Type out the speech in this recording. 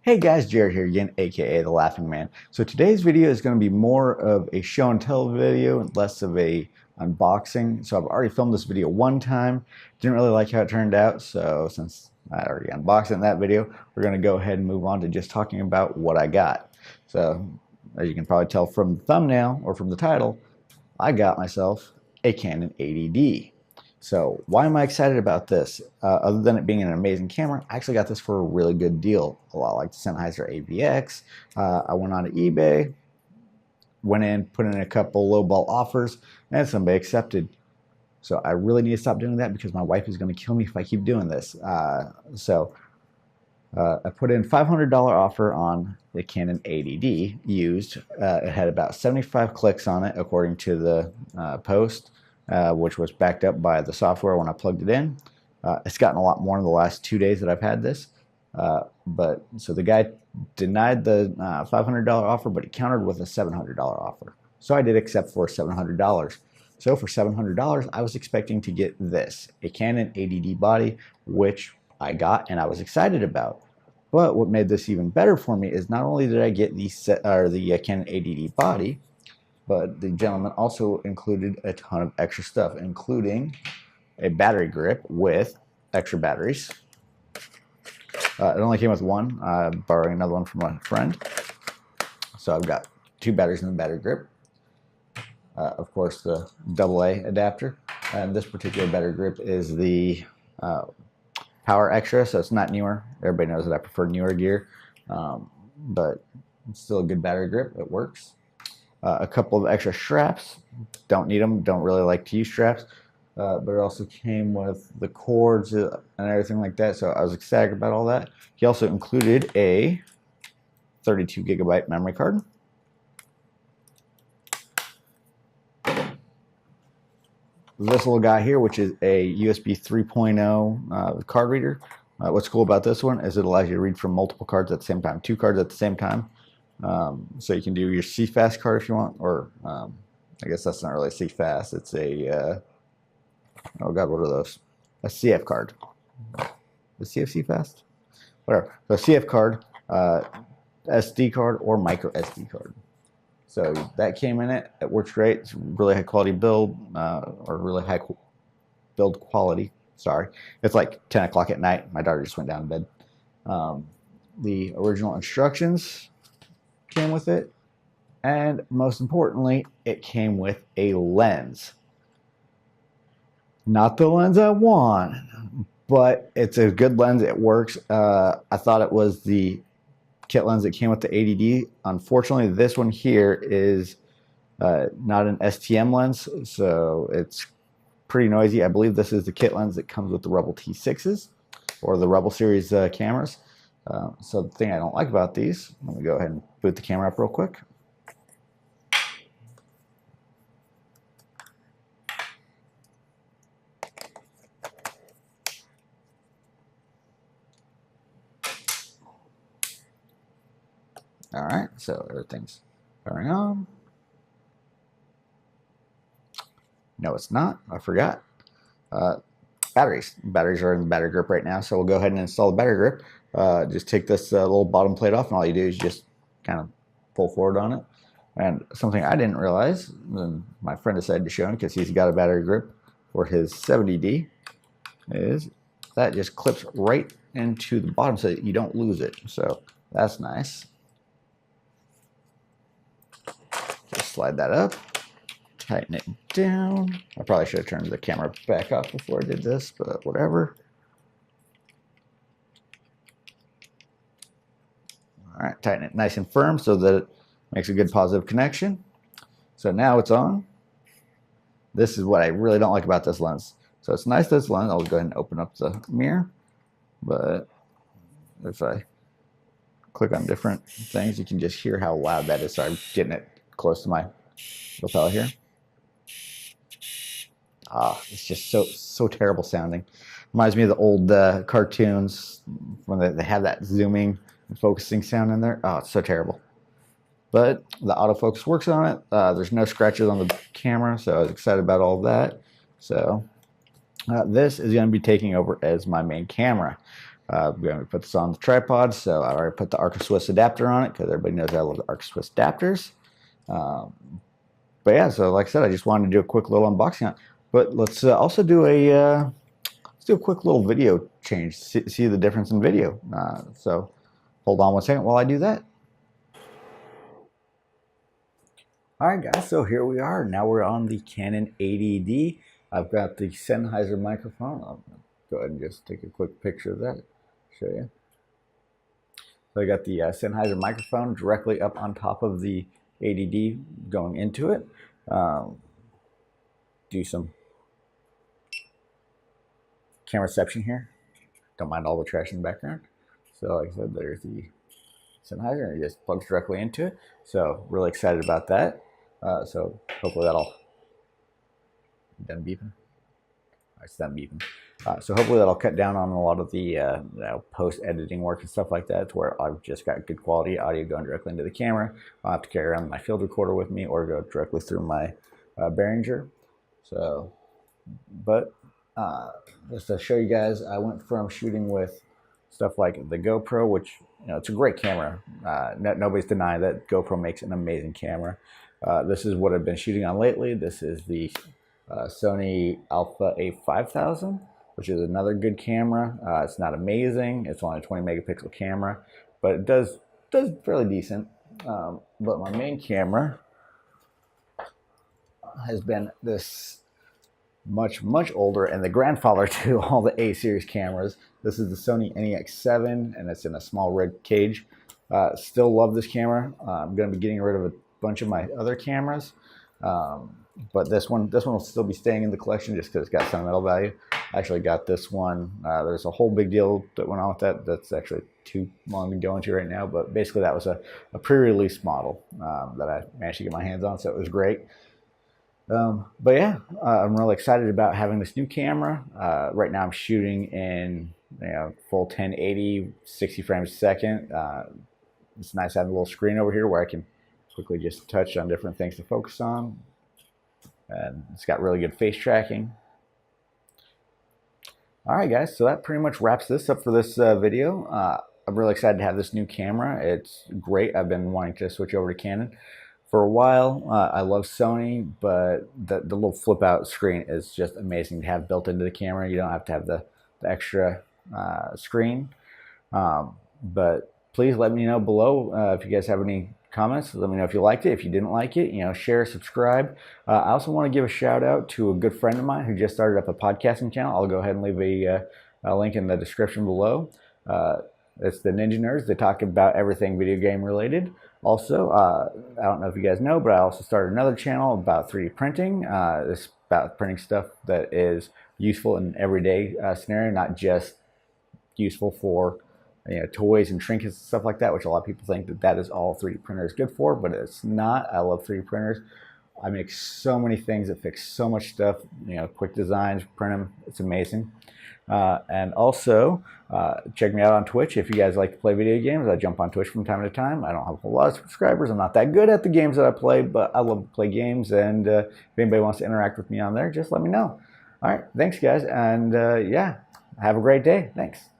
Hey guys, Jared here again, aka The Laughing Man. So today's video is going to be more of a show and tell video and less of a unboxing. So I've already filmed this video one time, didn't really like how it turned out, so since I already unboxed it in that video, we're going to go ahead and move on to just talking about what I got. So as you can probably tell from the thumbnail or from the title, I got myself a Canon 80D. So why am I excited about this? Other than it being an amazing camera, I actually got this for a really good deal, a lot like the Sennheizer AVX. I went on to eBay, went in, put in a couple lowball offers, and somebody accepted. So I really need to stop doing that because my wife is going to kill me if I keep doing this. I put in $500 offer on the Canon 80D used. It had about 75 clicks on it according to the post. Which was backed up by the software when I plugged it in. It's gotten a lot more in the last 2 days that I've had this. So the guy denied the $500 offer, but he countered with a $700 offer. So I did accept for $700. So for $700, I was expecting to get this, a Canon 80D body, which I got and I was excited about. But what made this even better for me is not only did I get the Canon 80D body, but the gentleman also included a ton of extra stuff, including a battery grip with extra batteries. It only came with one. I'm borrowing another one from a friend. So I've got 2 batteries in the battery grip. Of course, the AA adapter. And this particular battery grip is the Power Extra, so it's not newer. Everybody knows that I prefer newer gear, but it's still a good battery grip. It works. A couple of extra straps, don't need them, don't really like to use straps, but it also came with the cords and everything like that, so I was excited about all that. He also included a 32 gigabyte memory card. This little guy here, which is a USB 3.0 card reader. What's cool about this one is it allows you to read from multiple cards at the same time, 2 cards at the same time. So you can do your CFast card if you want, or I guess that's not really a CFast. It's a oh god, what are those? A CF card. Is CF CFast? Whatever. So CF card, SD card, or micro SD card. So that came in it. It works great. It's really high quality build, or really high build quality. Sorry, it's like 10 o'clock at night. My daughter just went down to bed. The original instructions came with it, and most importantly, it came with a lens. Not the lens I want, but it's a good lens. It works. I thought it was the kit lens that came with the 80D. Unfortunately, this one here is not an STM lens, so it's pretty noisy. I believe this is the kit lens that comes with the Rebel T6s or the Rebel series cameras. So the thing I don't like about these, let me go ahead and boot the camera up real quick. All right, so everything's powering on. No, it's not. I forgot. Batteries. Batteries are in the battery grip right now, so we'll go ahead and install the battery grip. Just take this little bottom plate off, and all you do is just kind of pull forward on it. And something I didn't realize, and my friend decided to show him because he's got a battery grip for his 70D, is that just clips right into the bottom so that you don't lose it. So that's nice. Just slide that up, tighten it down. I probably should have turned the camera back off before I did this, but whatever. All right, tighten it nice and firm so that it makes a good positive connection. So now it's on. This is what I really don't like about this lens. So it's nice this lens. I'll go ahead and open up the mirror. But if I click on different things, you can just hear how loud that is. So I'm getting it close to my lapel here. It's just so terrible sounding. Reminds me of the old cartoons when they have that zooming and focusing sound in there. Oh, it's so terrible. But the autofocus works on it. There's no scratches on the camera, so I was excited about all of that. So this is going to be taking over as my main camera. I'm going to put this on the tripod, so I already put the Arca Swiss adapter on it because everybody knows I love the Arca Swiss adapters. But yeah, so like I said, I just wanted to do a quick little unboxing on it. But let's also do a quick little video change, see the difference in video. So hold on one second while I do that. All right, guys, so here we are. Now we're on the Canon 80D. I've got the Sennheizer microphone. I'll go ahead and just take a quick picture of that, show you. So I got the Sennheizer microphone directly up on top of the 80D going into it. Do some camera reception here. Don't mind all the trash in the background. So like I said, there's the Sennheizer, and it just plugs directly into it. So really excited about that. So hopefully that'll done beeping. It's done beeping. So hopefully that'll cut down on a lot of the post-editing work and stuff like that, to where I've just got good quality audio going directly into the camera. I'll have to carry around my field recorder with me or go directly through my Behringer. So, but just to show you guys, I went from shooting with stuff like the GoPro, which, you know, it's a great camera. Nobody's denying that GoPro makes an amazing camera. This is what I've been shooting on lately. This is the Sony Alpha A5000, which is another good camera. It's not amazing. It's only a 20 megapixel camera, but it does fairly decent. But my main camera has been this much older and the grandfather to all the A series cameras. This is the Sony NEX7, and it's in a small red cage. Still love this camera. I'm going to be getting rid of a bunch of my other cameras, but this one will still be staying in the collection just because it's got sentimental value. I actually got this one. There's a whole big deal that went on with that. That's actually too long to go into right now, but basically that was a pre-release model that I managed to get my hands on, so it was great. But yeah, I'm really excited about having this new camera. Right now I'm shooting in full 1080, 60 frames a second. It's nice having a little screen over here where I can quickly just touch on different things to focus on. And it's got really good face tracking. All right, guys, so that pretty much wraps this up for this video. I'm really excited to have this new camera. It's great. I've been wanting to switch over to Canon for a while. I love Sony, but the little flip out screen is just amazing to have built into the camera. You don't have to have the extra screen. But please let me know below if you guys have any comments. Let me know if you liked it. If you didn't like it, share, subscribe. I also want to give a shout out to a good friend of mine who just started up a podcasting channel. I'll go ahead and leave a link in the description below. It's the Ninja Nerds. They talk about everything video game related. Also, I don't know if you guys know, but I also started another channel about 3D printing. It's about printing stuff that is useful in everyday scenario, not just useful for toys and trinkets and stuff like that, which a lot of people think that is all 3D printer is good for, but it's not. I love 3D printers. I make so many things that fix so much stuff, quick designs, print them. It's amazing. And also, check me out on Twitch if you guys like to play video games. I jump on Twitch from time to time. I don't have a whole lot of subscribers. I'm not that good at the games that I play, but I love to play games. And if anybody wants to interact with me on there, just let me know. All right, thanks, guys. And yeah, have a great day. Thanks.